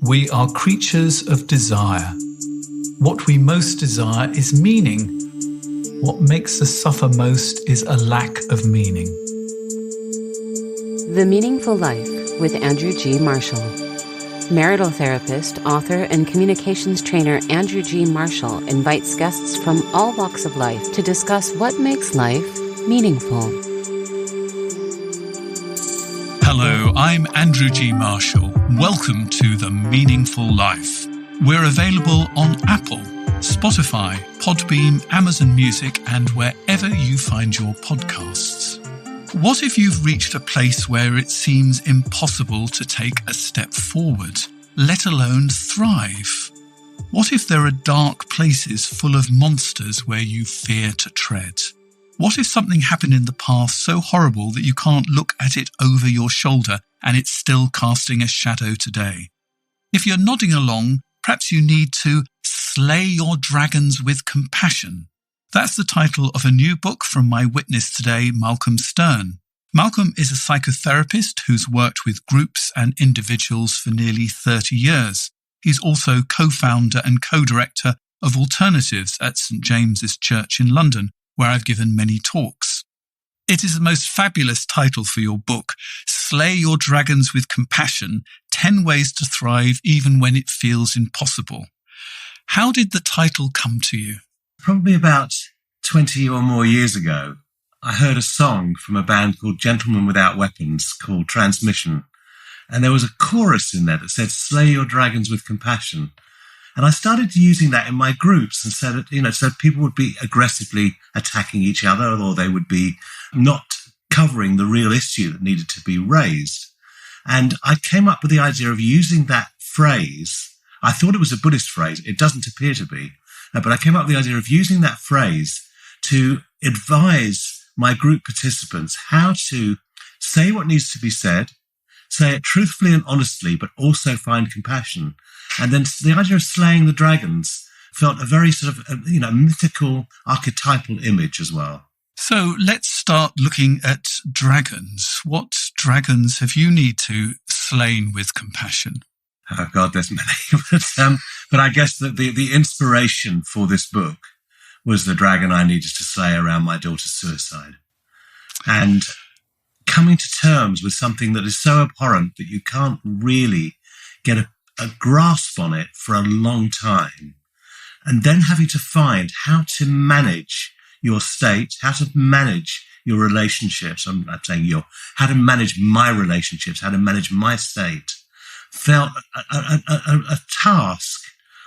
We are creatures of desire. What we most desire is meaning. What makes us suffer most is a lack of meaning. The Meaningful Life with Andrew G. Marshall. Marital therapist, author, and communications trainer Andrew G. Marshall invites guests from all walks of life to discuss what makes life meaningful. Hello, I'm Andrew G. Marshall. Welcome to The Meaningful Life. We're available on Apple, Spotify, Podbean, Amazon Music, and wherever you find your podcasts. What if you've reached a place where it seems impossible to take a step forward, let alone thrive? What if there are dark places full of monsters where you fear to tread? What if something happened in the past so horrible that you can't look at it over your shoulder and it's still casting a shadow today? If you're nodding along, perhaps you need to slay your dragons with compassion. That's the title of a new book from my witness today, Malcolm Stern. Malcolm is a psychotherapist who's worked with groups and individuals for nearly 30 years. He's also co-founder and co-director of Alternatives at St James's Church in London, where I've given many talks. It is the most fabulous title for your book, Slay Your Dragons with Compassion, 10 Ways to Thrive Even When It Feels Impossible. How did the title come to you? Probably about 20 or more years ago, I heard a song from a band called Gentlemen Without Weapons called Transmission. And there was a chorus in there that said, slay your dragons with compassion. And I started using that in my groups and said, so people would be aggressively attacking each other, or they would be not covering the real issue that needed to be raised. And I came up with the idea of using that phrase. I thought it was a Buddhist phrase. It doesn't appear to be. But I came up with the idea of using that phrase to advise my group participants how to say what needs to be said, say it truthfully and honestly, but also find compassion. And then the idea of slaying the dragons felt a very sort of, mythical, archetypal image as well. So let's start looking at dragons. What dragons have you need to slain with compassion? Oh God, there's many. But I guess that the inspiration for this book was the dragon I needed to slay around my daughter's suicide. And coming to terms with something that is so abhorrent that you can't really get a grasp on it for a long time, and then having to find how to manage your state, how to manage your relationships. I'm not saying how to manage my relationships, how to manage my state, felt a task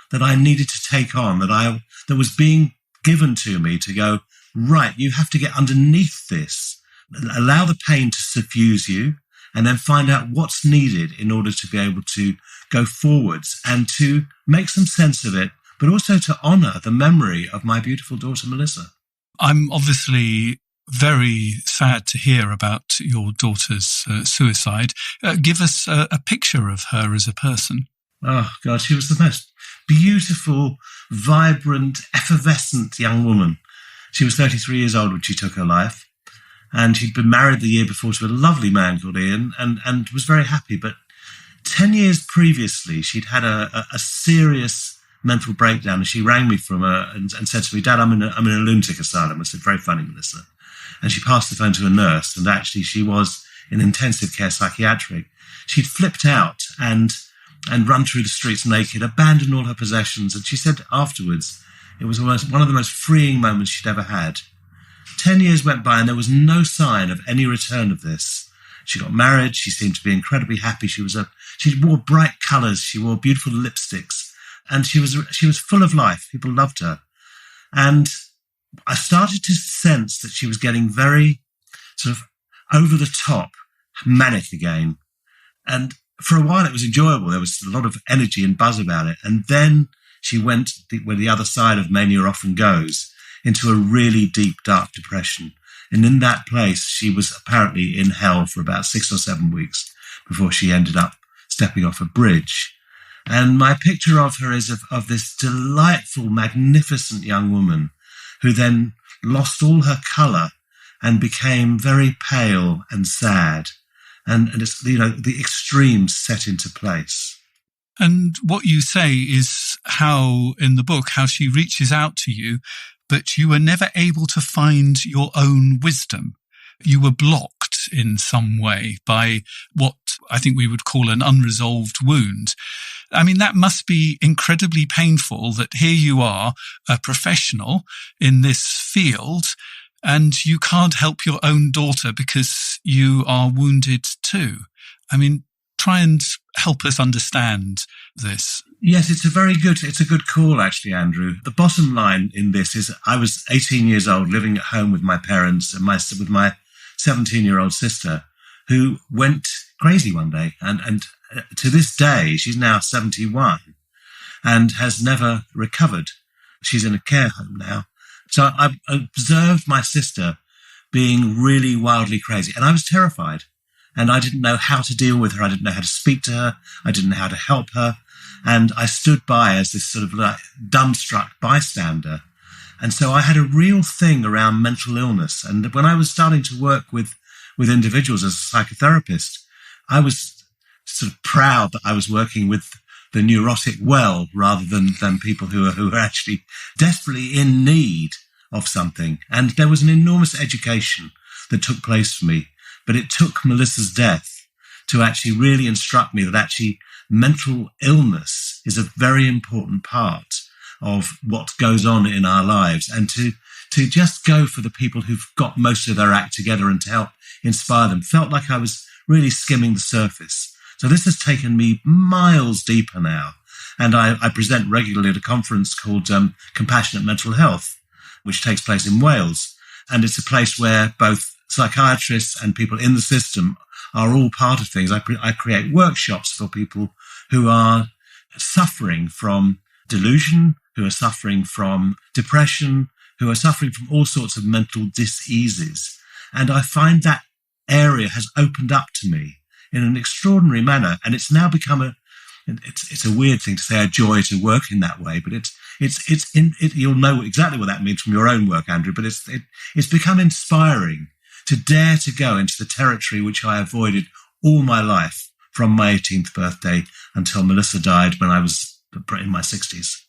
that I needed to take on, that was being given to me to go, right, you have to get underneath this, allow the pain to suffuse you, and then find out what's needed in order to be able to go forwards and to make some sense of it, but also to honour the memory of my beautiful daughter, Melissa. I'm obviously very sad to hear about your daughter's suicide. Give us a picture of her as a person. Oh, God, she was the most beautiful, vibrant, effervescent young woman. She was 33 years old when she took her life. And she'd been married the year before to a lovely man called Ian and was very happy. But 10 years previously, she'd had a serious mental breakdown. And she rang me and said to me, Dad, I'm in a lunatic asylum. I said, very funny, Melissa. And she passed the phone to a nurse. And actually, she was in intensive care psychiatric. She'd flipped out and run through the streets naked, abandoned all her possessions. And she said afterwards, it was almost one of the most freeing moments she'd ever had. 10 years went by and there was no sign of any return of this. She got married. She seemed to be incredibly happy. She wore bright colours. She wore beautiful lipsticks, and she was full of life. People loved her. And I started to sense that she was getting very sort of over the top, manic again. And for a while it was enjoyable. There was a lot of energy and buzz about it. And then she went where the other side of mania often goes, into a really deep, dark depression. And in that place, she was apparently in hell for about 6 or 7 weeks before she ended up stepping off a bridge. And my picture of her is of this delightful, magnificent young woman who then lost all her colour and became very pale and sad. And it's, the extremes set into place. And what you say is how, in the book, how she reaches out to you, but you were never able to find your own wisdom. You were blocked in some way by what I think we would call an unresolved wound. I mean, that must be incredibly painful that here you are, a professional in this field, and you can't help your own daughter because you are wounded too. I mean, try and help us understand this. Yes, it's a good call, actually, Andrew. The bottom line in this is I was 18 years old, living at home with my parents and with my 17-year-old sister, who went crazy one day. And to this day, she's now 71 and has never recovered. She's in a care home now. So I observed my sister being really wildly crazy, and I was terrified. And I didn't know how to deal with her. I didn't know how to speak to her. I didn't know how to help her. And I stood by as this sort of like dumbstruck bystander. And so I had a real thing around mental illness. And when I was starting to work with individuals as a psychotherapist, I was sort of proud that I was working with the neurotic well rather than people who are actually desperately in need of something. And there was an enormous education that took place for me. But it took Melissa's death to actually really instruct me that actually mental illness is a very important part of what goes on in our lives, and to just go for the people who've got most of their act together and to help inspire them felt like I was really skimming the surface. So this has taken me miles deeper now. And I present regularly at a conference called Compassionate Mental Health, which takes place in Wales. And it's a place where both psychiatrists and people in the system are all part of things. I create workshops for people who are suffering from delusion, who are suffering from depression, who are suffering from all sorts of mental diseases. And I find that area has opened up to me in an extraordinary manner. And it's now become it's a weird thing to say, a joy to work in that way, but you'll know exactly what that means from your own work, Andrew, but it's become inspiring to dare to go into the territory which I avoided all my life from my 18th birthday until Melissa died when I was in my 60s.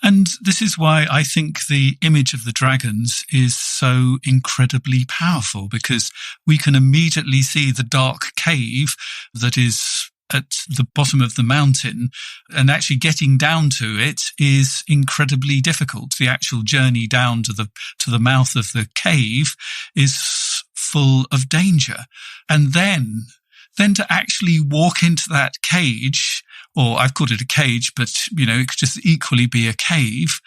And this is why I think the image of the dragons is so incredibly powerful, because we can immediately see the dark cave that is at the bottom of the mountain, and actually getting down to it is incredibly difficult. The actual journey down to the mouth of the cave is full of danger. And then to actually walk into that cage, or I've called it a cage, but it could just equally be a cave,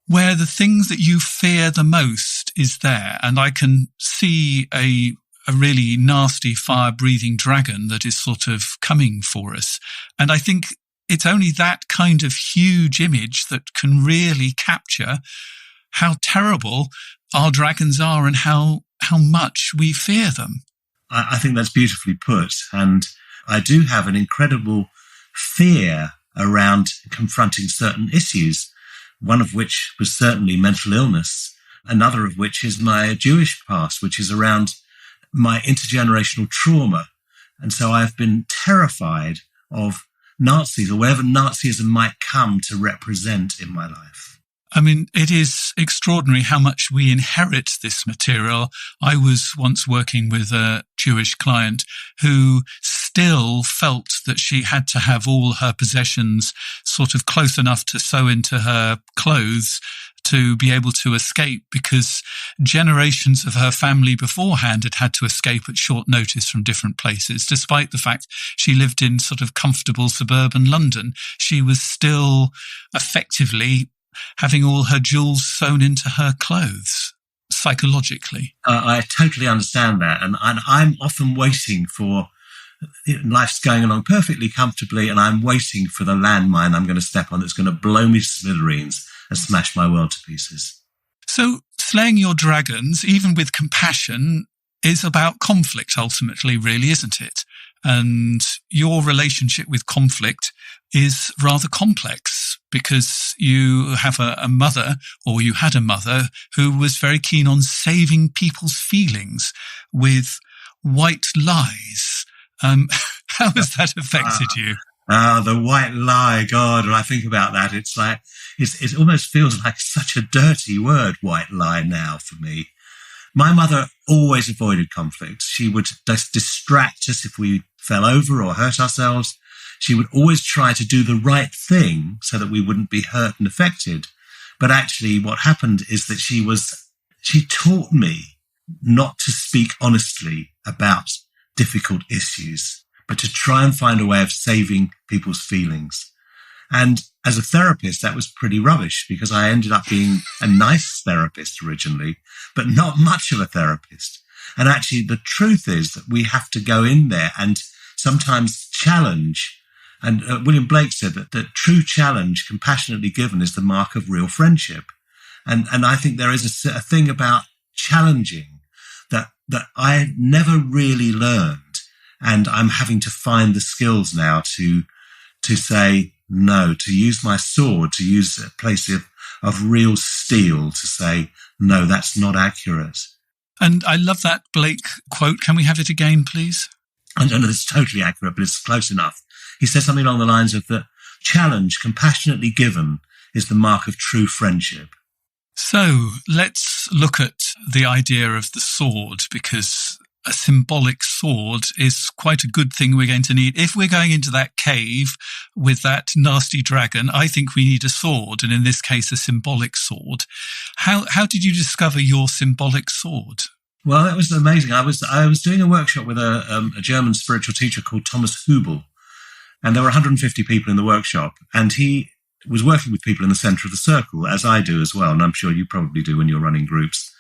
where the things that you fear the most is there. And I can see a really nasty fire-breathing dragon that is sort of coming for us. And I think it's only that kind of huge image that can really capture how terrible our dragons are and how much we fear them. I think that's beautifully put. And I do have an incredible fear around confronting certain issues, one of which was certainly mental illness, another of which is my Jewish past, which is around my intergenerational trauma. And so I've been terrified of Nazis or whatever Nazism might come to represent in my life. I mean, it is extraordinary how much we inherit this material. I was once working with a Jewish client who still felt that she had to have all her possessions sort of close enough to sew into her clothes to be able to escape, because generations of her family beforehand had to escape at short notice from different places. Despite the fact she lived in sort of comfortable suburban London, she was still effectively having all her jewels sewn into her clothes, psychologically. I totally understand that. And I'm often waiting for, life's going along perfectly comfortably, and I'm waiting for the landmine I'm going to step on that's going to blow me to smithereens and smash my world to pieces. So slaying your dragons, even with compassion, is about conflict ultimately, really, isn't it? And your relationship with conflict is rather complex, because you have a mother, or you had a mother, who was very keen on saving people's feelings with white lies. How has that affected you? The white lie, God, when I think about that, it's like, it almost feels like such a dirty word, white lie, now for me. My mother always avoided conflict. She would just distract us if we fell over or hurt ourselves. She would always try to do the right thing so that we wouldn't be hurt and affected. But actually what happened is that she taught me not to speak honestly about difficult issues, but to try and find a way of saving people's feelings. And as a therapist, that was pretty rubbish, because I ended up being a nice therapist originally, but not much of a therapist. And actually, the truth is that we have to go in there and sometimes challenge. And William Blake said that true challenge, compassionately given, is the mark of real friendship. And I think there is a thing about challenging that I never really learned. And I'm having to find the skills now to say no, to use my sword, to use a place of real steel to say, no, that's not accurate. And I love that Blake quote. Can we have it again, please? I don't know if it's totally accurate, but it's close enough. He says something along the lines of that challenge, compassionately given, is the mark of true friendship. So let's look at the idea of the sword, because a symbolic sword is quite a good thing we're going to need. If we're going into that cave with that nasty dragon, I think we need a sword, and in this case, a symbolic sword. How did you discover your symbolic sword? Well, that was amazing. I was doing a workshop with a German spiritual teacher called Thomas Hübel, and there were 150 people in the workshop, and he was working with people in the centre of the circle, as I do as well, and I'm sure you probably do when you're running groups.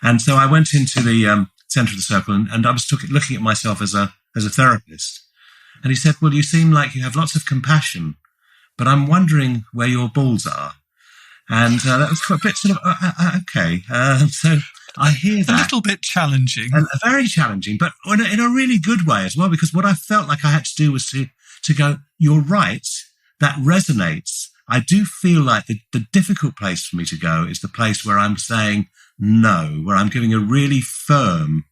And so I went into the centre of the circle, and I was looking at myself as a therapist. And he said, well, you seem like you have lots of compassion, but I'm wondering where your balls are. And that was quite a bit sort of, okay. So I hear that. A little bit challenging. Very challenging, but in a really good way as well, because what I felt like I had to do was to go, you're right, that resonates. I do feel like the difficult place for me to go is the place where I'm saying no, where I'm giving a really firm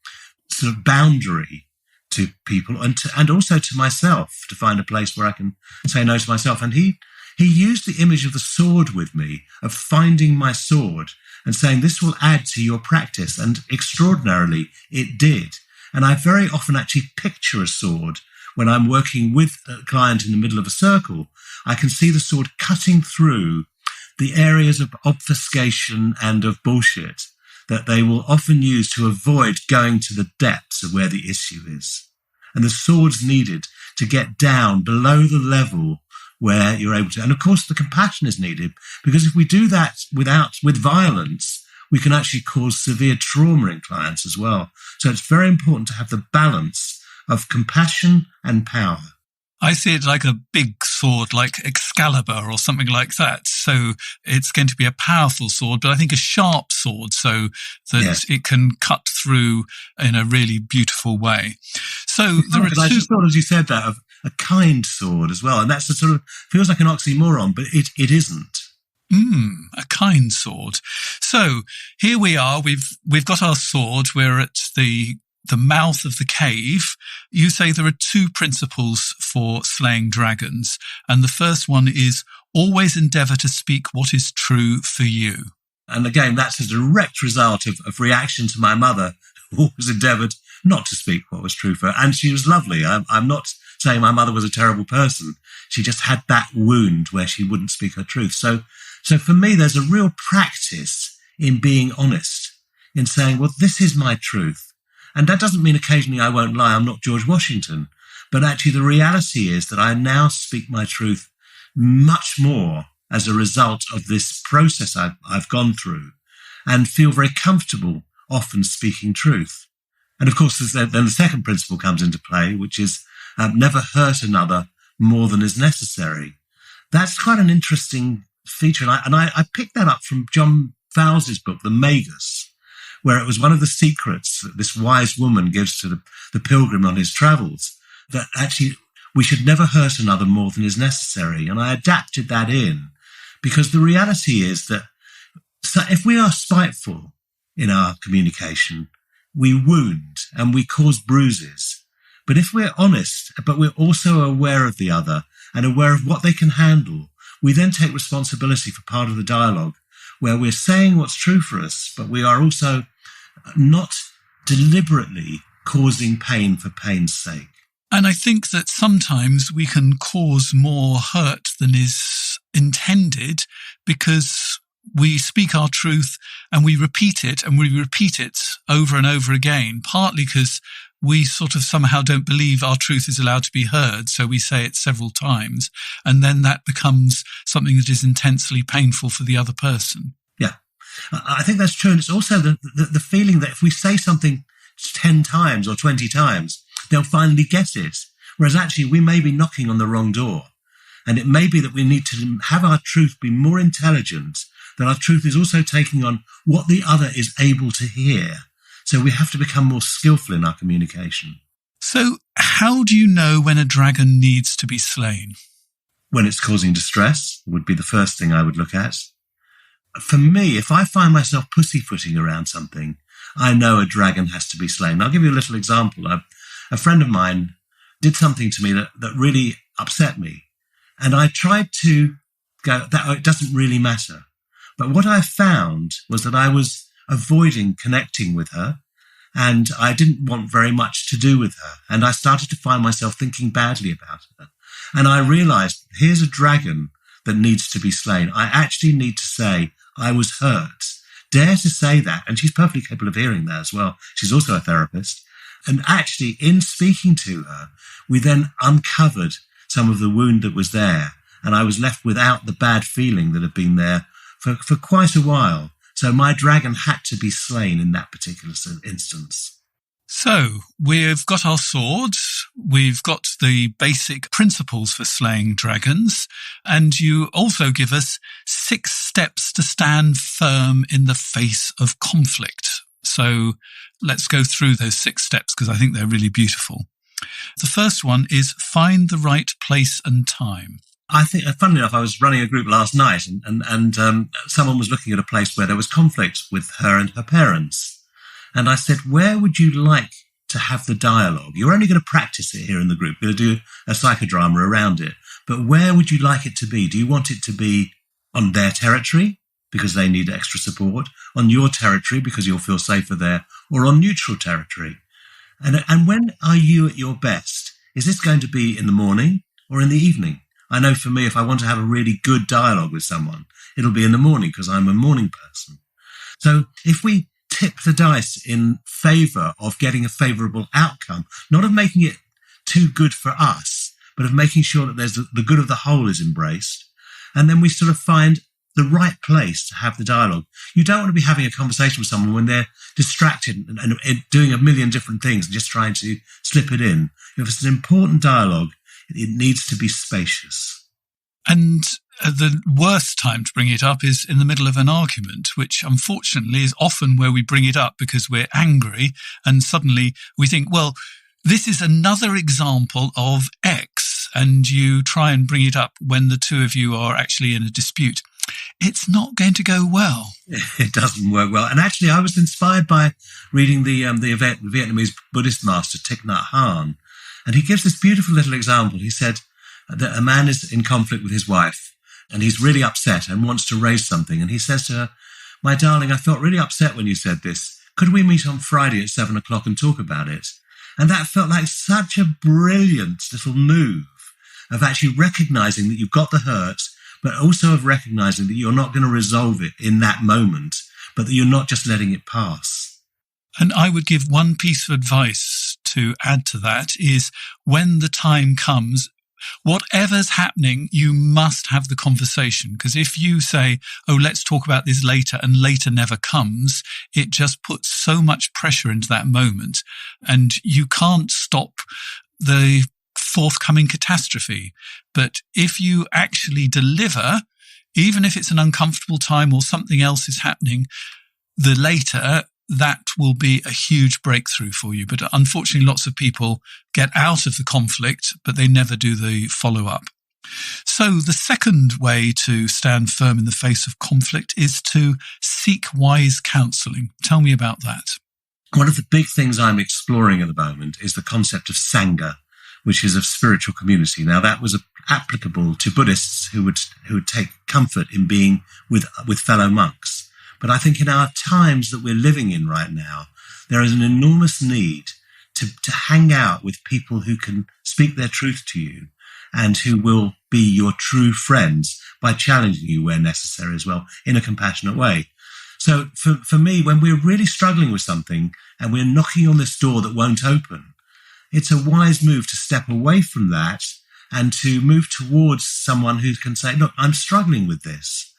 sort of boundary to people and also to myself, to find a place where I can say no to myself. And he used the image of the sword with me, of finding my sword and saying, this will add to your practice. And extraordinarily, it did. And I very often actually picture a sword when I'm working with a client in the middle of a circle. I can see the sword cutting through the areas of obfuscation and of bullshit that they will often use to avoid going to the depths of where the issue is. And the sword's needed to get down below the level where you're able to. And of course, the compassion is needed, because if we do that with violence, we can actually cause severe trauma in clients as well. So it's very important to have the balance of compassion and power. I see it like a big sword, like Excalibur or something like that. So it's going to be a powerful sword, but I think a sharp sword, so that It can cut through in a really beautiful way. So there are two. I just thought, as you said that, of a kind sword as well, and that's a sort of feels like an oxymoron, but it isn't. A kind sword. So here we are. We've got our sword. We're at the mouth of the cave. You say there are two principles for slaying dragons. And the first one is always endeavour to speak what is true for you. And again, that's a direct result of reaction to my mother, who always endeavoured not to speak what was true for her. And she was lovely. I'm not saying my mother was a terrible person. She just had that wound where she wouldn't speak her truth. So for me, there's a real practice in being honest, in saying, well, this is my truth. And that doesn't mean occasionally I won't lie. I'm not George Washington. But actually the reality is that I now speak my truth much more as a result of this process I've gone through, and feel very comfortable often speaking truth. And of course, then the second principle comes into play, which is never hurt another more than is necessary. That's quite an interesting feature. And I picked that up from John Fowles's book, The Magus, where it was one of the secrets that this wise woman gives to the pilgrim on his travels, that actually we should never hurt another more than is necessary. And I adapted that in, because the reality is that if we are spiteful in our communication, we wound and we cause bruises. But if we're honest, but we're also aware of the other, and aware of what they can handle, we then take responsibility for part of the dialogue where we're saying what's true for us, but we are also not deliberately causing pain for pain's sake. And I think that sometimes we can cause more hurt than is intended because we speak our truth and we repeat it over and over again, partly because we sort of somehow don't believe our truth is allowed to be heard, so we say it several times, and then that becomes something that is intensely painful for the other person. Yeah, I think that's true. And it's also the feeling that if we say something 10 times or 20 times, they'll finally get it. Whereas actually we may be knocking on the wrong door. And it may be that we need to have our truth be more intelligent, that our truth is also taking on what the other is able to hear. So we have to become more skillful in our communication. So how do you know when a dragon needs to be slain? When it's causing distress would be the first thing I would look at. For me, if I find myself pussyfooting around something, I know a dragon has to be slain. I'll give you a little example. A friend of mine did something to me that really upset me. And I tried to go, it doesn't really matter. But what I found was that I was avoiding connecting with her, and I didn't want very much to do with her. And I started to find myself thinking badly about her. And I realized, here's a dragon that needs to be slain. I actually need to say, I was hurt. Dare to say that. And she's perfectly capable of hearing that as well. She's also a therapist. And actually, in speaking to her, we then uncovered some of the wound that was there. And I was left without the bad feeling that had been there for quite a while. So my dragon had to be slain in that particular instance. So we've got our swords, we've got the basic principles for slaying dragons, and you also give us 6 steps to stand firm in the face of conflict. So let's go through those 6 steps because I think they're really beautiful. The first one is find the right place and time. I think, funnily enough, I was running a group last night and someone was looking at a place where there was conflict with her and her parents. And I said, where would you like to have the dialogue? You're only going to practice it here in the group. We're going to do a psychodrama around it. But where would you like it to be? Do you want it to be on their territory because they need extra support, on your territory because you'll feel safer there, or on neutral territory? And when are you at your best? Is this going to be in the morning or in the evening? I know for me, if I want to have a really good dialogue with someone, it'll be in the morning because I'm a morning person. So if we tip the dice in favour of getting a favourable outcome, not of making it too good for us, but of making sure that there's the good of the whole is embraced, and then we sort of find the right place to have the dialogue. You don't want to be having a conversation with someone when they're distracted and doing a million different things and just trying to slip it in. If it's an important dialogue, it needs to be spacious. And the worst time to bring it up is in the middle of an argument, which unfortunately is often where we bring it up because we're angry and suddenly we think, well, this is another example of X, and you try and bring it up when the two of you are actually in a dispute. It's not going to go well. It doesn't work well. And actually, I was inspired by reading the Vietnamese Buddhist master, Thich Nhat Hanh. And he gives this beautiful little example. He said that a man is in conflict with his wife and he's really upset and wants to raise something. And he says to her, my darling, I felt really upset when you said this. Could we meet on Friday at 7:00 and talk about it? And that felt like such a brilliant little move of actually recognizing that you've got the hurt, but also of recognizing that you're not going to resolve it in that moment, but that you're not just letting it pass. And I would give one piece of advice to add to that is when the time comes, whatever's happening, you must have the conversation. Because if you say, oh, let's talk about this later, and later never comes, it just puts so much pressure into that moment. And you can't stop the forthcoming catastrophe. But if you actually deliver, even if it's an uncomfortable time or something else is happening, the later, that will be a huge breakthrough for you. But unfortunately, lots of people get out of the conflict, but they never do the follow-up. So the second way to stand firm in the face of conflict is to seek wise counselling. Tell me about that. One of the big things I'm exploring at the moment is the concept of Sangha, which is a spiritual community. Now, that was applicable to Buddhists who would take comfort in being with fellow monks. But I think in our times that we're living in right now, there is an enormous need to hang out with people who can speak their truth to you and who will be your true friends by challenging you where necessary as well, in a compassionate way. So for me, when we're really struggling with something and we're knocking on this door that won't open, it's a wise move to step away from that and to move towards someone who can say, look, I'm struggling with this.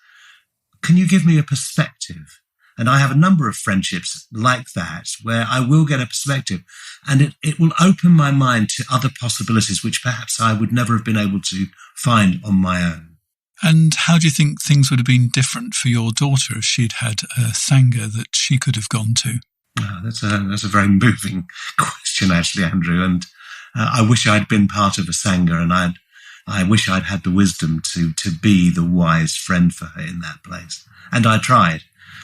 Can you give me a perspective? And I have a number of friendships like that where I will get a perspective and it will open my mind to other possibilities which perhaps I would never have been able to find on my own. And how do you think things would have been different for your daughter if she'd had a Sangha that she could have gone to? Oh, that's a very moving question, actually, Andrew. And I wish I'd been part of a Sangha, and I wish I'd had the wisdom to be the wise friend for her in that place. And I tried,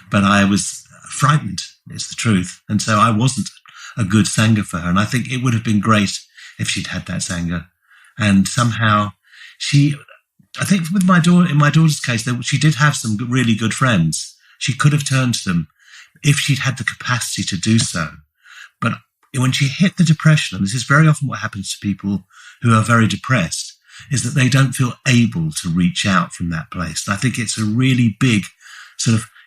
but I was frightened, is the truth. And so I wasn't a good Sangha for her. And I think it would have been great if she'd had that Sangha. And somehow I think with my daughter, in my daughter's case, she did have some really good friends. She could have turned to them if she'd had the capacity to do so. But when she hit the depression, and this is very often what happens to people who are very depressed, is that they don't feel able to reach out from that place. And I think it's a really big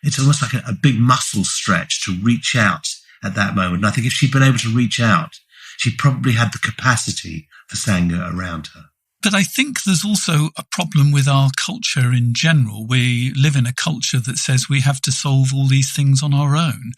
it's almost like a big muscle stretch to reach out at that moment. And I think if she'd been able to reach out, she probably had the capacity for Sangha around her. But I think there's also a problem with our culture in general. We live in a culture that says we have to solve all these things on our own.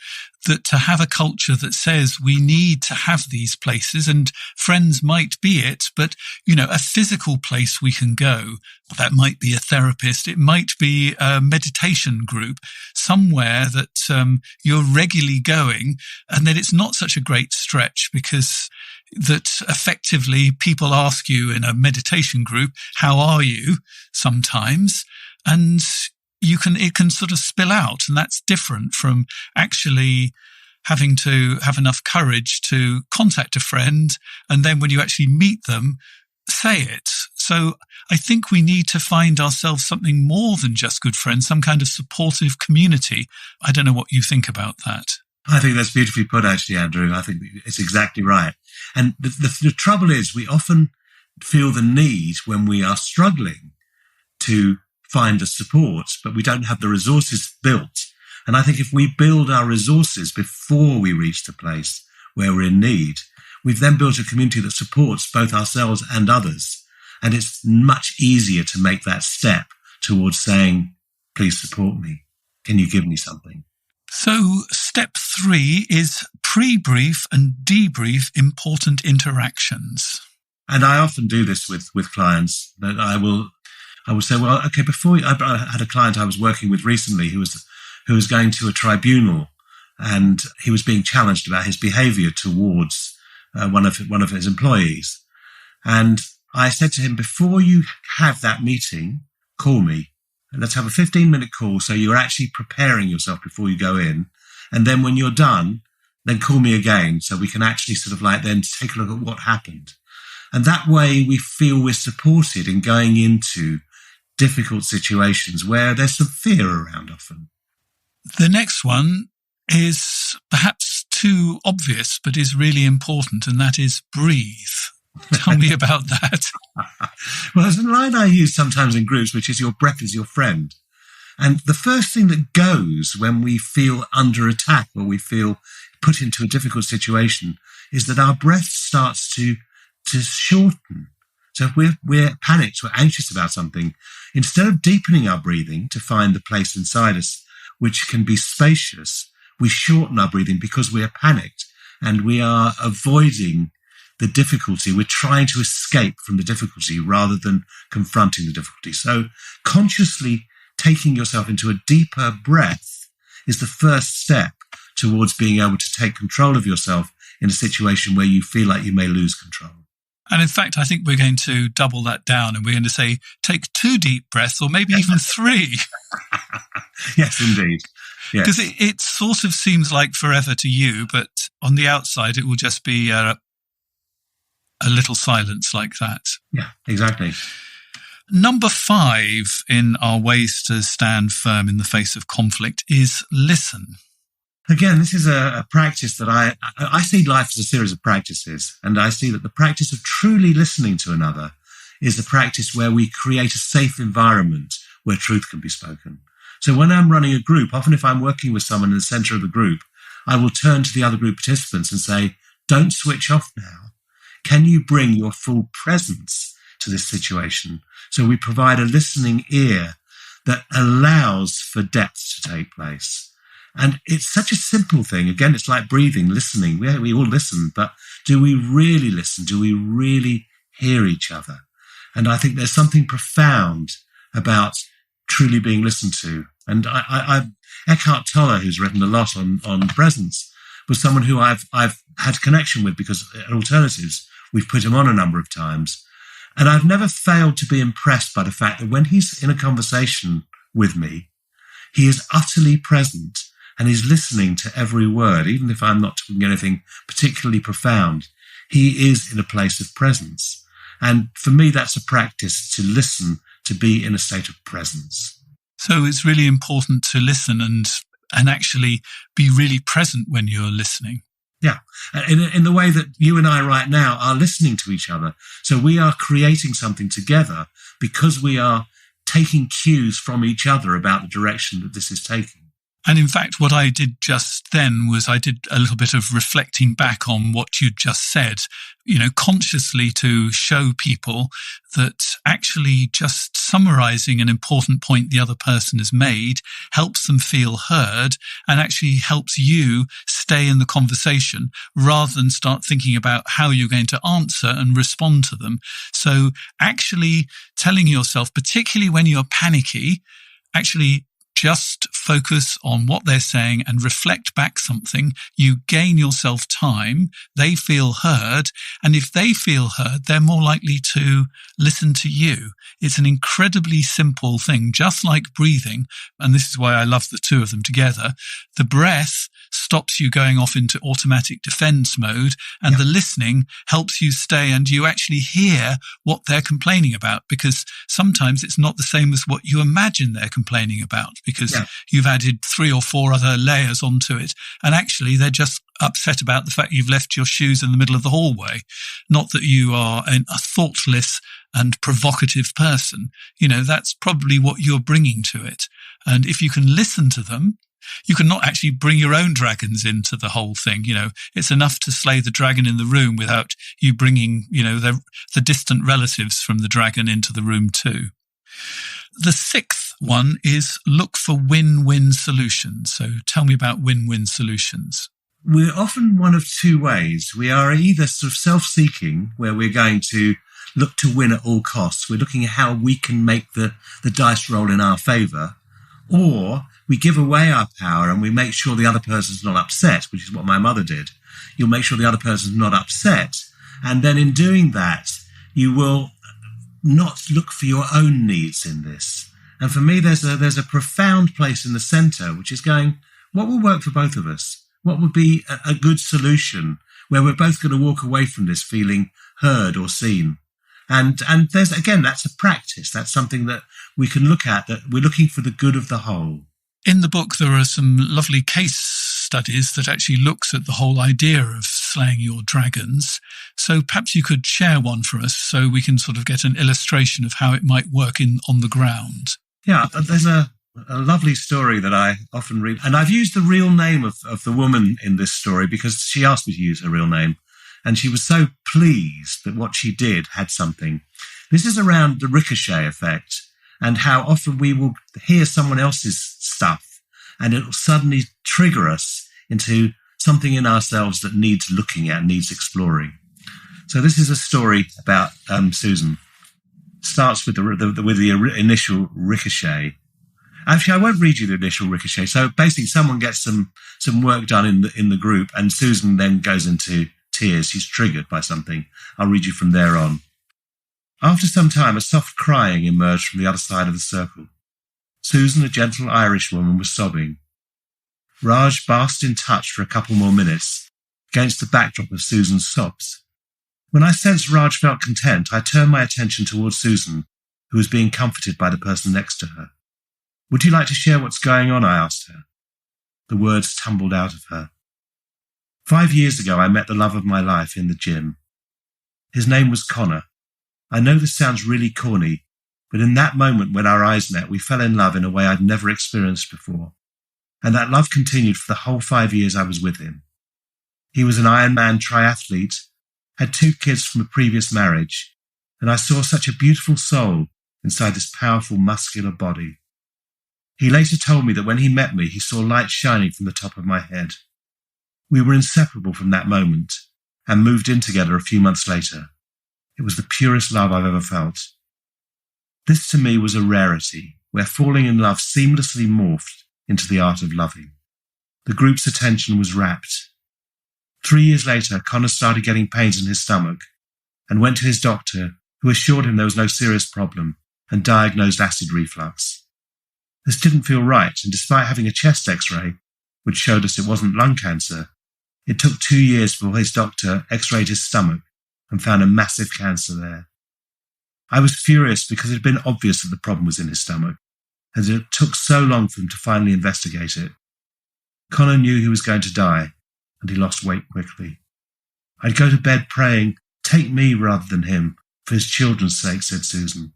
That to have a culture that says we need to have these places, and friends might be it, but, a physical place we can go. That might be a therapist. It might be a meditation group, somewhere that you're regularly going, and then it's not such a great stretch because that effectively people ask you in a meditation group, how are you sometimes? And it can sort of spill out. And that's different from actually having to have enough courage to contact a friend. And then when you actually meet them, say it. So I think we need to find ourselves something more than just good friends, some kind of supportive community. I don't know what you think about that. I think that's beautifully put, actually, Andrew. I think it's exactly right. And the trouble is we often feel the need when we are struggling to find the support, but we don't have the resources built. And I think if we build our resources before we reach the place where we're in need, we've then built a community that supports both ourselves and others. And it's much easier to make that step towards saying, please support me. Can you give me something? So step 3 is pre-brief and debrief important interactions. And I often do this with clients, that I will say, well, okay, I had a client I was working with recently who was going to a tribunal, and he was being challenged about his behavior towards one of his employees. And I said to him, before you have that meeting, call me. Let's have a 15-minute call so you're actually preparing yourself before you go in. And then when you're done, then call me again so we can actually then take a look at what happened. And that way we feel we're supported in going into difficult situations where there's some fear around often. The next one is perhaps too obvious, but is really important, and that is breathe. Tell me about that. Well, there's a line I use sometimes in groups, which is your breath is your friend. And the first thing that goes when we feel under attack or we feel put into a difficult situation is that our breath starts to shorten. So if we're panicked, we're anxious about something, instead of deepening our breathing to find the place inside us, which can be spacious, we shorten our breathing because we are panicked and we are avoiding the difficulty. We're trying to escape from the difficulty rather than confronting the difficulty. So consciously taking yourself into a deeper breath is the first step towards being able to take control of yourself in a situation where you feel like you may lose control. And in fact, I think we're going to double that down and we're going to say, take 2 deep breaths or maybe even 3. Yes, indeed. Because it sort of seems like forever to you, but on the outside, it will just be a little silence like that. Yeah, exactly. Number 5 in our ways to stand firm in the face of conflict is listen. Again, this is a practice that I see life as a series of practices, and I see that the practice of truly listening to another is the practice where we create a safe environment where truth can be spoken. So when I'm running a group, often if I'm working with someone in the center of the group, I will turn to the other group participants and say, don't switch off now. Can you bring your full presence to this situation? So we provide a listening ear that allows for depth to take place. And it's such a simple thing. Again, it's like breathing, listening. We all listen, but do we really listen? Do we really hear each other? And I think there's something profound about truly being listened to. And Eckhart Tolle, who's written a lot on presence, was someone who I've had connection with because at Alternatives, we've put him on a number of times. And I've never failed to be impressed by the fact that when he's in a conversation with me, he is utterly present and he's listening to every word, even if I'm not talking anything particularly profound. He is in a place of presence. And for me, that's a practice to listen, to be in a state of presence. So it's really important to listen and actually be really present when you're listening. Yeah, in the way that you and I right now are listening to each other. So we are creating something together because we are taking cues from each other about the direction that this is taking. And in fact, what I did just then was I did a little bit of reflecting back on what you just said, consciously to show people that actually just summarizing an important point the other person has made helps them feel heard and actually helps you stay in the conversation rather than start thinking about how you're going to answer and respond to them. So actually telling yourself, particularly when you're panicky, actually just focus on what they're saying and reflect back something. You gain yourself time. They feel heard. And if they feel heard, they're more likely to listen to you. It's an incredibly simple thing, just like breathing. And this is why I love the two of them together. The breath stops you going off into automatic defense mode, and the listening helps you stay and you actually hear what they're complaining about, because sometimes it's not the same as what you imagine they're complaining about, because you've added 3 or 4 other layers onto it, and actually they're just upset about the fact you've left your shoes in the middle of the hallway, not that you are a thoughtless and provocative person. That's probably what you're bringing to it. And if you can listen to them, you can not actually bring your own dragons into the whole thing. It's enough to slay the dragon in the room without you bringing, the distant relatives from the dragon into the room too. The 6th one is look for win-win solutions. So tell me about win-win solutions. We're often one of 2 ways. We are either sort of self-seeking, where we're going to look to win at all costs. We're looking at how we can make the dice roll in our favour, or we give away our power and we make sure the other person's not upset, which is what my mother did. You'll make sure the other person's not upset. And then in doing that, you will not look for your own needs in this. And for me, there's a profound place in the centre, which is going, what will work for both of us? What would be a good solution where we're both going to walk away from this feeling heard or seen? And there's, again, that's a practice. That's something that we can look at, that we're looking for the good of the whole. In the book, there are some lovely case studies that actually looks at the whole idea of slaying your dragons. So perhaps you could share one for us so we can sort of get an illustration of how it might work on the ground. Yeah, there's a lovely story that I often read. And I've used the real name of the woman in this story because she asked me to use her real name. And she was so pleased that what she did had something. This is around the ricochet effect and how often we will hear someone else's stuff and it will suddenly trigger us into something in ourselves that needs looking at, needs exploring. So this is a story about Susan. Starts with the initial ricochet. Actually, I won't read you the initial ricochet. So basically, someone gets some work done in the group, and Susan then goes into tears. She's triggered by something. I'll read you from there on. After some time, a soft crying emerged from the other side of the circle. Susan, a gentle Irish woman, was sobbing. Raj basked in touch for a couple more minutes against the backdrop of Susan's sobs. When I sensed Raj felt content, I turned my attention towards Susan, who was being comforted by the person next to her. "Would you like to share what's going on?" I asked her. The words tumbled out of her. 5 years ago, I met the love of my life in the gym. His name was Connor. I know this sounds really corny, but in that moment when our eyes met, we fell in love in a way I'd never experienced before. And that love continued for the whole 5 years I was with him. He was an Ironman triathlete, had 2 kids from a previous marriage, and I saw such a beautiful soul inside this powerful, muscular body. He later told me that when he met me, he saw light shining from the top of my head. We were inseparable from that moment and moved in together a few months later. It was the purest love I've ever felt. This to me was a rarity, where falling in love seamlessly morphed into the art of loving. The group's attention was rapt. 3 years later, Connor started getting pains in his stomach and went to his doctor, who assured him there was no serious problem and diagnosed acid reflux. This didn't feel right, and despite having a chest x-ray, which showed us it wasn't lung cancer, it took 2 years before his doctor x-rayed his stomach and found a massive cancer there. I was furious because it had been obvious that the problem was in his stomach, and it took so long for him to finally investigate it. Connor knew he was going to die, and he lost weight quickly. I'd go to bed praying, "Take me rather than him, for his children's sake," said Susan.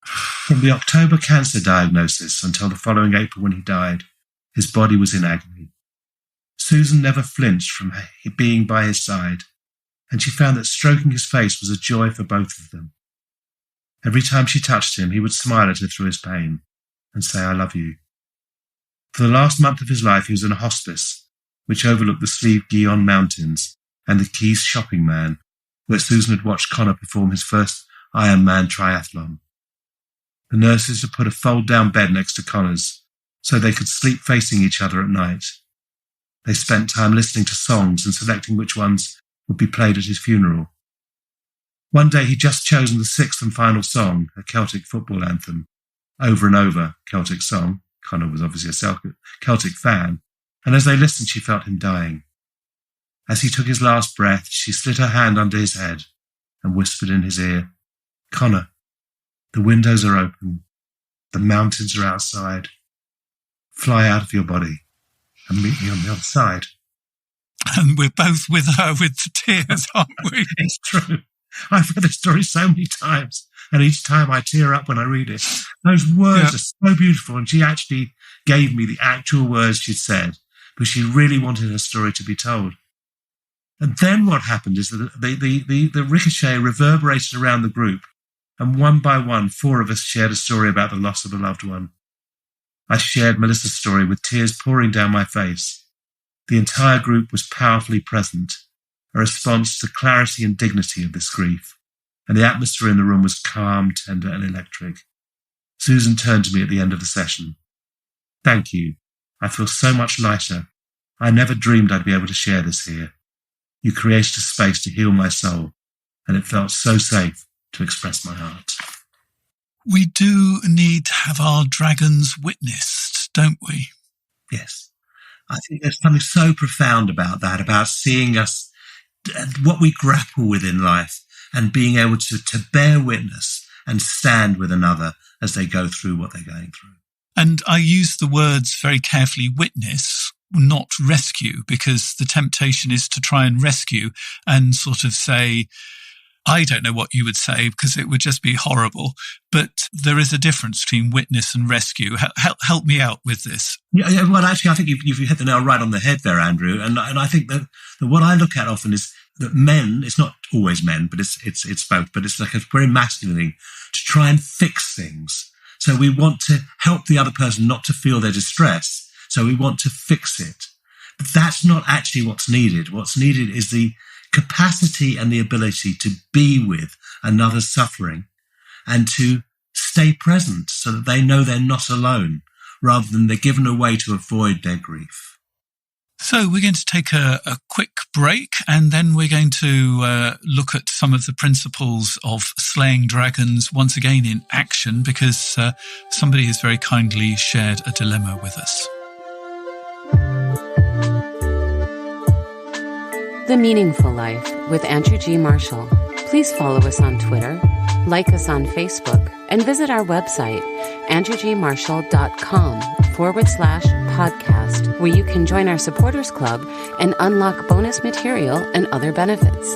From the October cancer diagnosis until the following April when he died, his body was in agony. Susan never flinched from being by his side, and she found that stroking his face was a joy for both of them. Every time she touched him, he would smile at her through his pain and say, "I love you." For the last month of his life, he was in a hospice, which overlooked the Slieve-Guillaume Mountains and the Keys shopping man, where Susan had watched Connor perform his first Ironman triathlon. The nurses had put a fold-down bed next to Connor's, so they could sleep facing each other at night. They spent time listening to songs and selecting which ones would be played at his funeral. One day he'd just chosen the 6th and final song, a Celtic football anthem, Over and Over, Celtic song. Connor was obviously a Celtic fan, and as they listened, she felt him dying. As he took his last breath, she slid her hand under his head and whispered in his ear, "Connor, the windows are open, the mountains are outside. Fly out of your body and meet me on the other side." And we're both with her with the tears, aren't we? It's true. I've read this story so many times, and each time I tear up when I read it. Those words are so beautiful, and she actually gave me the actual words she'd said, because she really wanted her story to be told. And then what happened is that the ricochet reverberated around the group, and one by one, 4 of us shared a story about the loss of a loved one. I shared Melissa's story with tears pouring down my face. The entire group was powerfully present, a response to the clarity and dignity of this grief, and the atmosphere in the room was calm, tender, and electric. Susan turned to me at the end of the session. "Thank you. I feel so much lighter. I never dreamed I'd be able to share this here. You created a space to heal my soul, and it felt so safe to express my heart." We do need to have our dragons witnessed, don't we? Yes. I think there's something so profound about that, about seeing us, what we grapple with in life, and being able to bear witness and stand with another as they go through what they're going through. And I use the words very carefully, witness, not rescue, because the temptation is to try and rescue and sort of say, I don't know what you would say because it would just be horrible. But there is a difference between witness and rescue. Help me out with this. Yeah, well, actually, I think you've hit the nail right on the head there, Andrew. And I think that what I look at often is that men, it's not always men, but it's both, but it's like a very masculine thing to try and fix things. So we want to help the other person not to feel their distress. So we want to fix it. But that's not actually what's needed. What's needed is the capacity and the ability to be with another's suffering and to stay present so that they know they're not alone, rather than they're given a way to avoid their grief. So we're going to take a quick break, and then we're going to look at some of the principles of slaying dragons once again in action, because somebody has very kindly shared a dilemma with us. The Meaningful Life with Andrew G. Marshall. Please follow us on Twitter, like us on Facebook, and visit our website, andrewgmarshall.com/podcast, where you can join our supporters club and unlock bonus material and other benefits.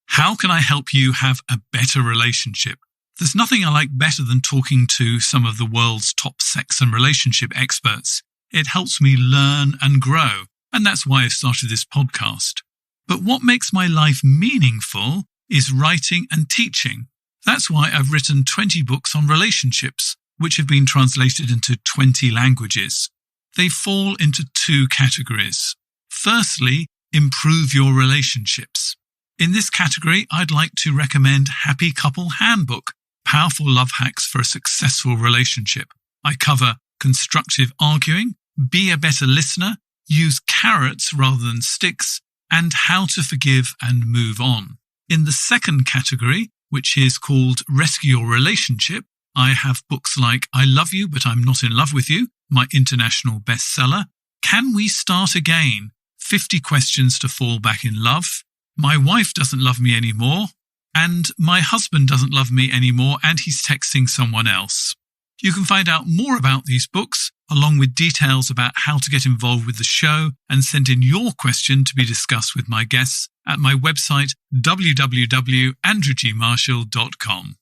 How can I help you have a better relationship? There's nothing I like better than talking to some of the world's top sex and relationship experts. It helps me learn and grow, and that's why I've started this podcast. But what makes my life meaningful is writing and teaching. That's why I've written 20 books on relationships, which have been translated into 20 languages. They fall into two categories. Firstly, improve your relationships. In this category, I'd like to recommend Happy Couple Handbook, Powerful Love Hacks for a Successful Relationship. I cover constructive arguing, be a better listener, use carrots rather than sticks, and how to forgive and move on. In the second category, which is called Rescue Your Relationship, I have books like I Love You But I'm Not in Love With You, my international bestseller, Can We Start Again? 50 Questions to Fall Back in Love, My Wife Doesn't Love Me Anymore, and My Husband Doesn't Love Me Anymore and He's Texting Someone Else. You can find out more about these books, along with details about how to get involved with the show and send in your question to be discussed with my guests at my website, www.andrewgmarshall.com.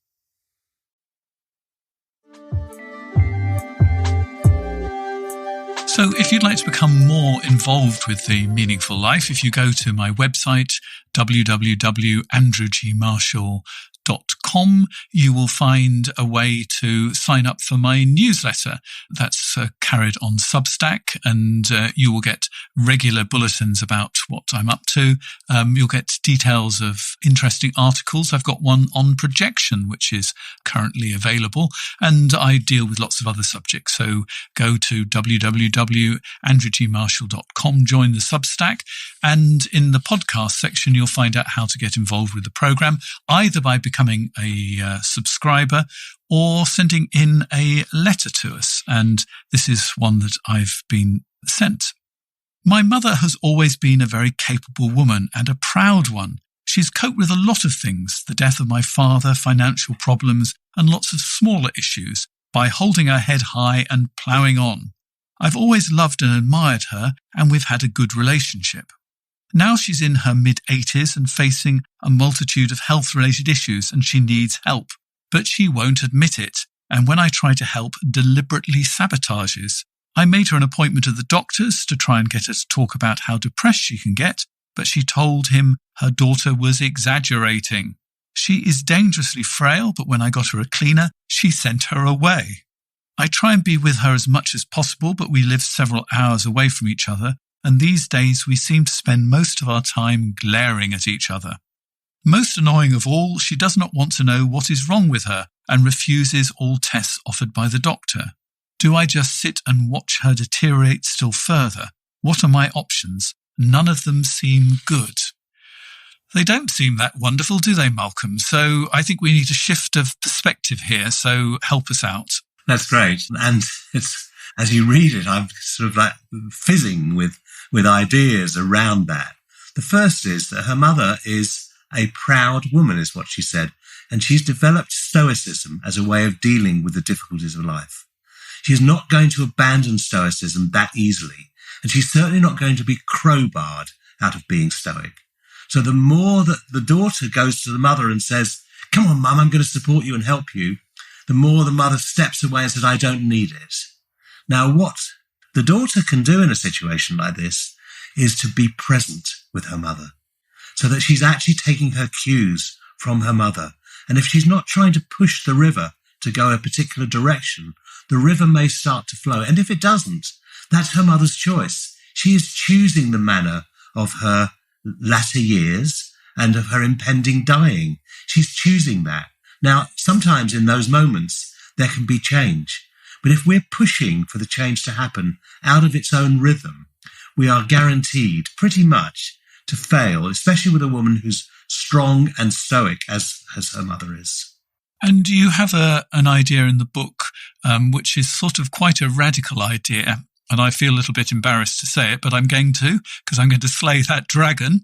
So if you'd like to become more involved with the Meaningful Life, if you go to my website, www.andrewgmarshall.com, you will find a way to sign up for my newsletter. That's carried on Substack, and you will get regular bulletins about what I'm up to. You'll get details of interesting articles. I've got one on projection, which is currently available, and I deal with lots of other subjects. So go to www.andrewgmarshall.com, join the Substack, and in the podcast section, you'll find out how to get involved with the program, either by becoming a subscriber or sending in a letter to us. And this is one that I've been sent. My mother has always been a very capable woman and a proud one. She's coped with a lot of things, the death of my father, financial problems, and lots of smaller issues, by holding her head high and ploughing on. I've always loved and admired her, and we've had a good relationship. Now she's in her mid-80s and facing a multitude of health-related issues, and she needs help. But she won't admit it, and when I try to help, deliberately sabotages. I made her an appointment at the doctor's to try and get her to talk about how depressed she can get, but she told him her daughter was exaggerating. She is dangerously frail, but when I got her a cleaner, she sent her away. I try and be with her as much as possible, but we live several hours away from each other, and these days we seem to spend most of our time glaring at each other. Most annoying of all, she does not want to know what is wrong with her and refuses all tests offered by the doctor. Do I just sit and watch her deteriorate still further? What are my options? None of them seem good. They don't seem that wonderful, do they, Malcolm? So I think we need a shift of perspective here, so help us out. That's great. And it's, as you read it, I'm sort of like fizzing with ideas around that. The first is that her mother is a proud woman, is what she said, and she's developed stoicism as a way of dealing with the difficulties of life. She's not going to abandon stoicism that easily, and she's certainly not going to be crowbarred out of being stoic. So the more that the daughter goes to the mother and says, "Come on, Mum, I'm going to support you and help you," the more the mother steps away and says, "I don't need it." Now, what the daughter can do in a situation like this is to be present with her mother, so that she's actually taking her cues from her mother. And if she's not trying to push the river to go a particular direction, the river may start to flow. And if it doesn't, that's her mother's choice. She is choosing the manner of her latter years and of her impending dying. She's choosing that. Now, sometimes in those moments, there can be change. But if we're pushing for the change to happen out of its own rhythm, we are guaranteed pretty much to fail, especially with a woman who's strong and stoic as her mother is. And you have an idea in the book, which is sort of quite a radical idea. And I feel a little bit embarrassed to say it, but I'm going to, because I'm going to slay that dragon.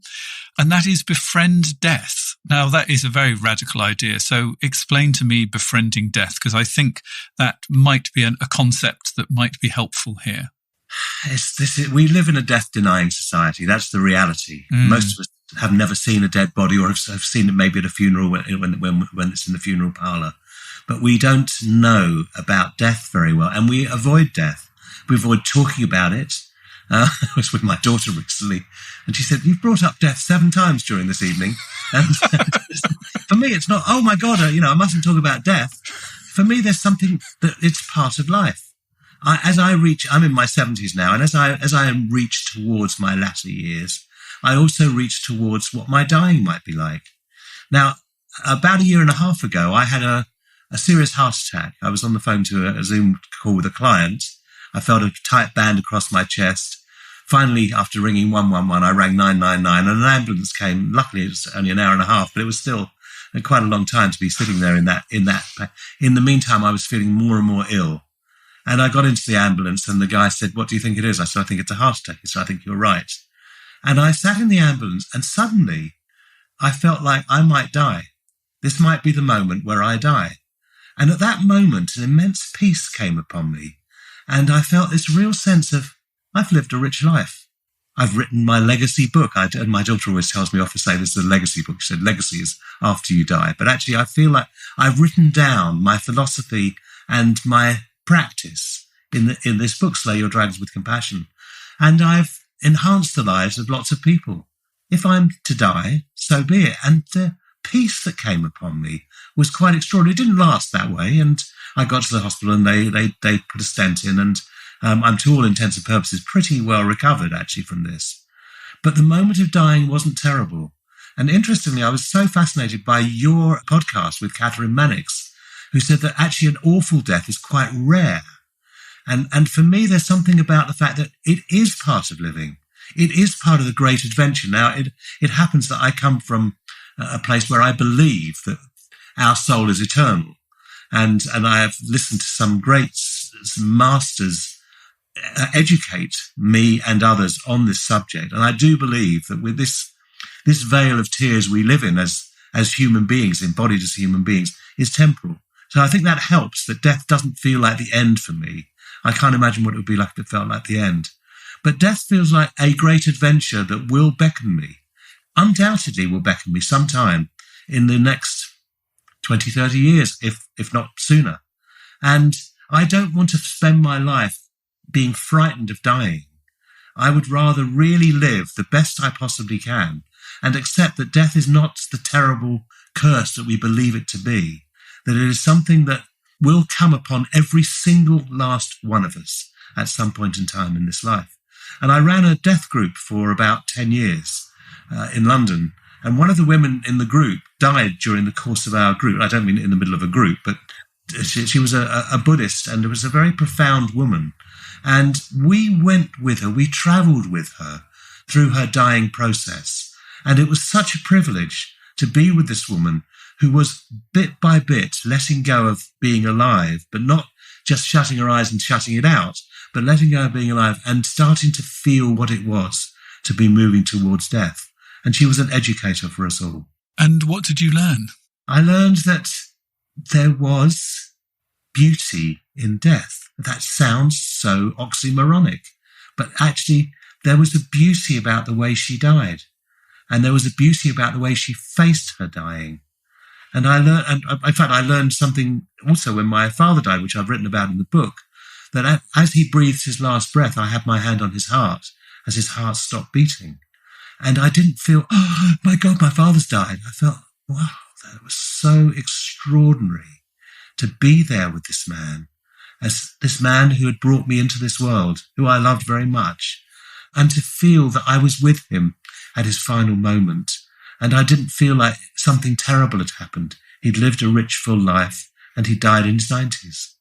And that is befriend death. Now, that is a very radical idea. So explain to me befriending death, because I think that might be a concept that might be helpful here. We live in a death-denying society. That's the reality. Most of us have never seen a dead body, or have seen it maybe at a funeral when it's in the funeral parlour. But we don't know about death very well, and we avoid death. We avoid talking about it. I was with my daughter recently, and she said, "You've brought up death 7 times during this evening." And for me, it's not, oh my God, I mustn't talk about death. For me, there's something that it's part of life. I'm in my 70s now, and as I reach towards my latter years, I also reach towards what my dying might be like. Now, about 1.5 years ago, I had a serious heart attack. I was on the phone to a Zoom call with a client. I felt a tight band across my chest. Finally, after ringing 111, I rang 999, and an ambulance came. Luckily, it was only 1.5 hours, but it was still quite a long time to be sitting there in that. In the meantime, I was feeling more and more ill. And I got into the ambulance, and the guy said, "What do you think it is?" I said, "I think it's a heart attack." He said, "I think you're right." And I sat in the ambulance, and suddenly I felt like I might die. This might be the moment where I die. And at that moment, an immense peace came upon me. And I felt this real sense of, I've lived a rich life. I've written my legacy book. And my daughter always tells me off to say this is a legacy book. She said, legacy is after you die. But actually, I feel like I've written down my philosophy and my practice in this book, Slay Your Dragons with Compassion. And I've enhanced the lives of lots of people. If I'm to die, so be it. And the peace that came upon me was quite extraordinary. It didn't last that way. And I got to the hospital, and they put a stent in, and I'm to all intents and purposes pretty well recovered actually from this. But the moment of dying wasn't terrible. And interestingly, I was so fascinated by your podcast with Catherine Mannix, who said that actually an awful death is quite rare. And for me, there's something about the fact that it is part of living. It is part of the great adventure. Now, it happens that I come from a place where I believe that our soul is eternal. And I have listened to some masters educate me and others on this subject. And I do believe that with this veil of tears we live in as human beings, embodied as human beings, is temporal. So I think that helps, that death doesn't feel like the end for me. I can't imagine what it would be like if it felt like the end. But death feels like a great adventure that will beckon me, undoubtedly will beckon me sometime in the next 20, 30 years, if not sooner. And I don't want to spend my life being frightened of dying. I would rather really live the best I possibly can and accept that death is not the terrible curse that we believe it to be, that it is something that will come upon every single last one of us at some point in time in this life. And I ran a death group for about 10 years in London. And one of the women in the group died during the course of our group. I don't mean in the middle of a group, but she was a Buddhist, and it was a very profound woman. And we went with her, we travelled with her through her dying process. And it was such a privilege to be with this woman who was bit by bit letting go of being alive, but not just shutting her eyes and shutting it out, but letting go of being alive and starting to feel what it was to be moving towards death. And she was an educator for us all. And what did you learn? I learned that there was beauty in death. That sounds so oxymoronic, but actually there was a beauty about the way she died. And there was a beauty about the way she faced her dying. And I learned something also when my father died, which I've written about in the book, that as he breathed his last breath, I had my hand on his heart as his heart stopped beating. And I didn't feel, oh my God, my father's died. I felt, wow, that was so extraordinary to be there with this man, as this man who had brought me into this world, who I loved very much, and to feel that I was with him at his final moment. And I didn't feel like something terrible had happened. He'd lived a rich, full life, and he died in his 90s.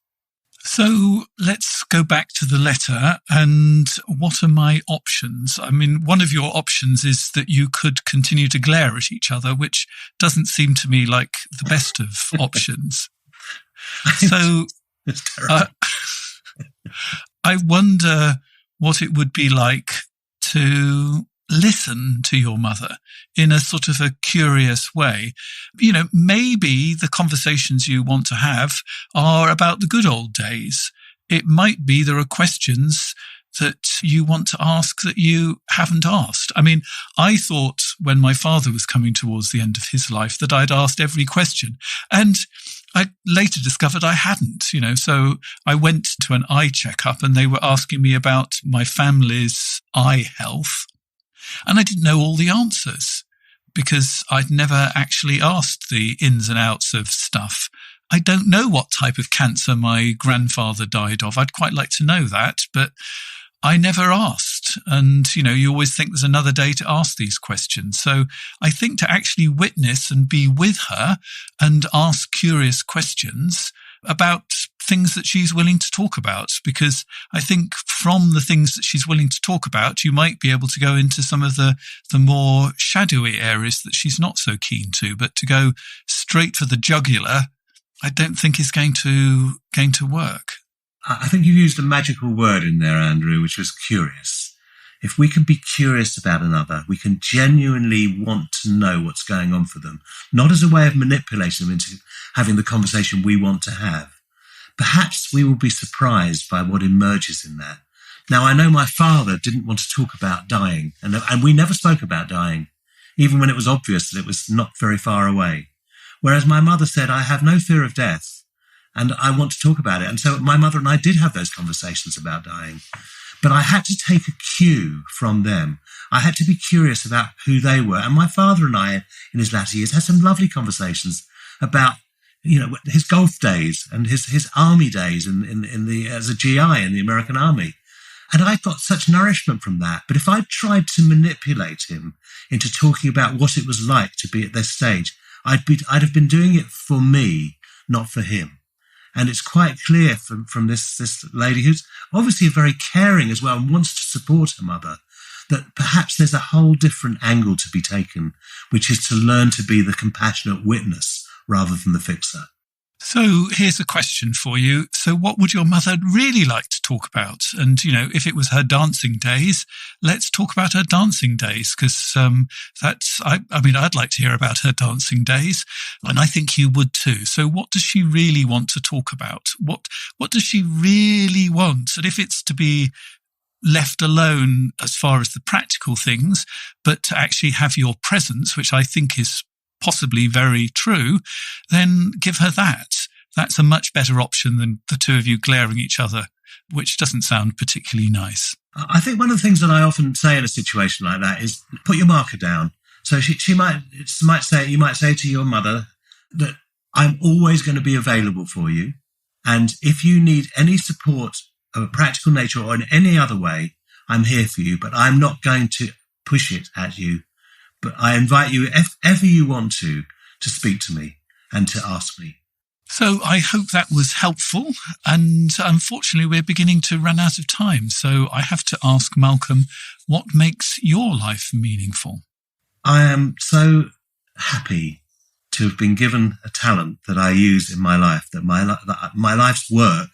So let's go back to the letter. And what are my options? I mean, one of your options is that you could continue to glare at each other, which doesn't seem to me like the best of options. So it's terrible. I wonder what it would be like to listen to your mother in a sort of a curious way. Maybe the conversations you want to have are about the good old days. It might be there are questions that you want to ask that you haven't asked. I mean, I thought when my father was coming towards the end of his life that I'd asked every question. And I later discovered I hadn't, so I went to an eye checkup and they were asking me about my family's eye health. And I didn't know all the answers because I'd never actually asked the ins and outs of stuff. I don't know what type of cancer my grandfather died of. I'd quite like to know that, but I never asked. And, you always think there's another day to ask these questions. So I think to actually witness and be with her and ask curious questions about things that she's willing to talk about, because I think from the things that she's willing to talk about, you might be able to go into some of the more shadowy areas that she's not so keen to, but to go straight for the jugular, I don't think is going to work. I think you used a magical word in there, Andrew, which was curious. If we can be curious about another, we can genuinely want to know what's going on for them, not as a way of manipulating them into having the conversation we want to have. Perhaps we will be surprised by what emerges in that. Now, I know my father didn't want to talk about dying, and we never spoke about dying, even when it was obvious that it was not very far away. Whereas my mother said, I have no fear of death, and I want to talk about it. And so my mother and I did have those conversations about dying. But I had to take a cue from them. I had to be curious about who they were. And my father and I, in his latter years, had some lovely conversations about, his golf days and his army days as a GI in the American Army. And I got such nourishment from that. But if I tried to manipulate him into talking about what it was like to be at this stage, I'd have been doing it for me, not for him. And it's quite clear from this lady, who's obviously very caring as well and wants to support her mother, that perhaps there's a whole different angle to be taken, which is to learn to be the compassionate witness rather than the fixer. So here's a question for you. So what would your mother really like to talk about? And, if it was her dancing days, let's talk about her dancing days, because I'd like to hear about her dancing days, and I think you would too. So what does she really want to talk about? What does she really want? And if it's to be left alone as far as the practical things, but to actually have your presence, which I think is possibly very true, then give her that. That's a much better option than the two of you glaring at each other, which doesn't sound particularly nice. I think one of the things that I often say in a situation like that is put your marker down. So you might say to your mother that I'm always going to be available for you. And if you need any support of a practical nature or in any other way, I'm here for you, but I'm not going to push it at you. But I invite you, if ever you want to speak to me and to ask me. So I hope that was helpful. And unfortunately, we're beginning to run out of time. So I have to ask Malcolm, what makes your life meaningful? I am so happy to have been given a talent that I use in my life, that my life's work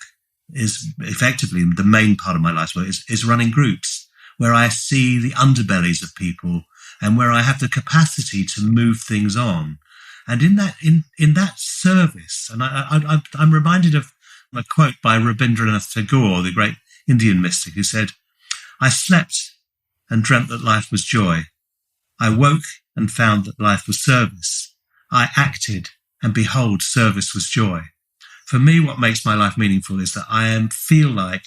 is effectively the main part of my life's work is running groups where I see the underbellies of people and where I have the capacity to move things on. And in that service, and I'm reminded of a quote by Rabindranath Tagore, the great Indian mystic, who said, I slept and dreamt that life was joy. I woke and found that life was service. I acted and behold, service was joy. For me, what makes my life meaningful is that I feel like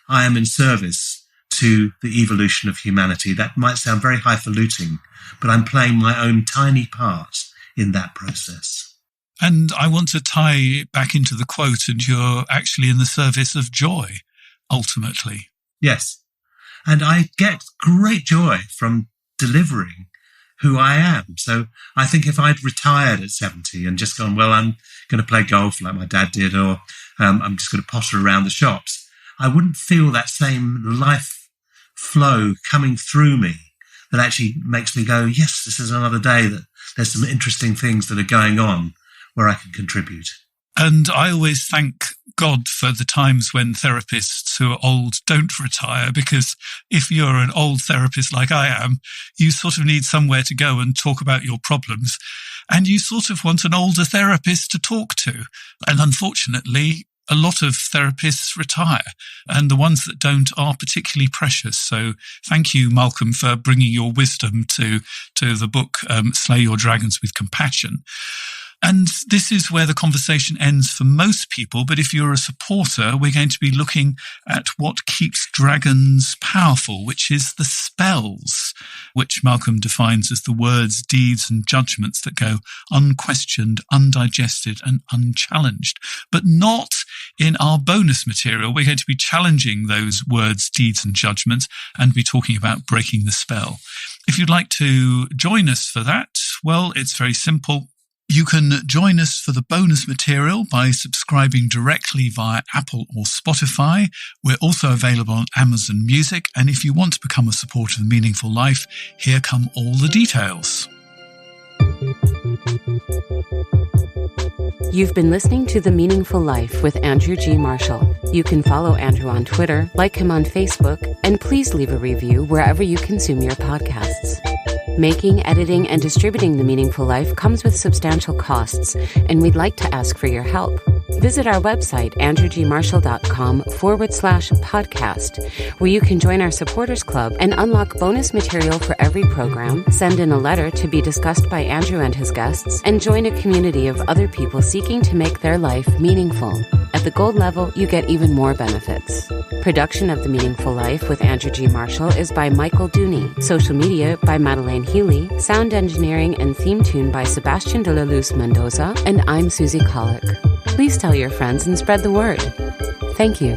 I am in service to the evolution of humanity. That might sound very highfalutin, but I'm playing my own tiny part in that process. And I want to tie it back into the quote, and you're actually in the service of joy, ultimately. Yes. And I get great joy from delivering who I am. So I think if I'd retired at 70 and just gone, well, I'm going to play golf like my dad did, or I'm just going to potter around the shops, I wouldn't feel that same life flow coming through me that actually makes me go, yes, this is another day that there's some interesting things that are going on where I can contribute. And I always thank God for the times when therapists who are old don't retire, because if you're an old therapist like I am, you sort of need somewhere to go and talk about your problems. And you sort of want an older therapist to talk to. And unfortunately, a lot of therapists retire, and the ones that don't are particularly precious. So thank you, Malcolm, for bringing your wisdom to the book, Slay Your Dragons with Compassion. And this is where the conversation ends for most people. But if you're a supporter, we're going to be looking at what keeps dragons powerful, which is the spells, which Malcolm defines as the words, deeds, and judgments that go unquestioned, undigested, and unchallenged. But not in our bonus material. We're going to be challenging those words, deeds, and judgments, and be talking about breaking the spell. If you'd like to join us for that, well, it's very simple. You can join us for the bonus material by subscribing directly via Apple or Spotify. We're also available on Amazon Music. And if you want to become a supporter of The Meaningful Life, here come all the details. You've been listening to The Meaningful Life with Andrew G. Marshall. You can follow Andrew on Twitter, like him on Facebook, and please leave a review wherever you consume your podcasts. Making, editing, and distributing The Meaningful Life comes with substantial costs, and we'd like to ask for your help. Visit our website, andrewgmarshall.com/podcast, where you can join our supporters club and unlock bonus material for every program, send in a letter to be discussed by Andrew and his guests, and join a community of other people seeking to make their life meaningful. At the gold level, you get even more benefits. Production of The Meaningful Life with Andrew G. Marshall is by Michael Dooney. Social media by Madeleine Healy. Sound engineering and theme tune by Sebastian de la Luz Mendoza. And I'm Susie Colick. Please tell your friends and spread the word. Thank you.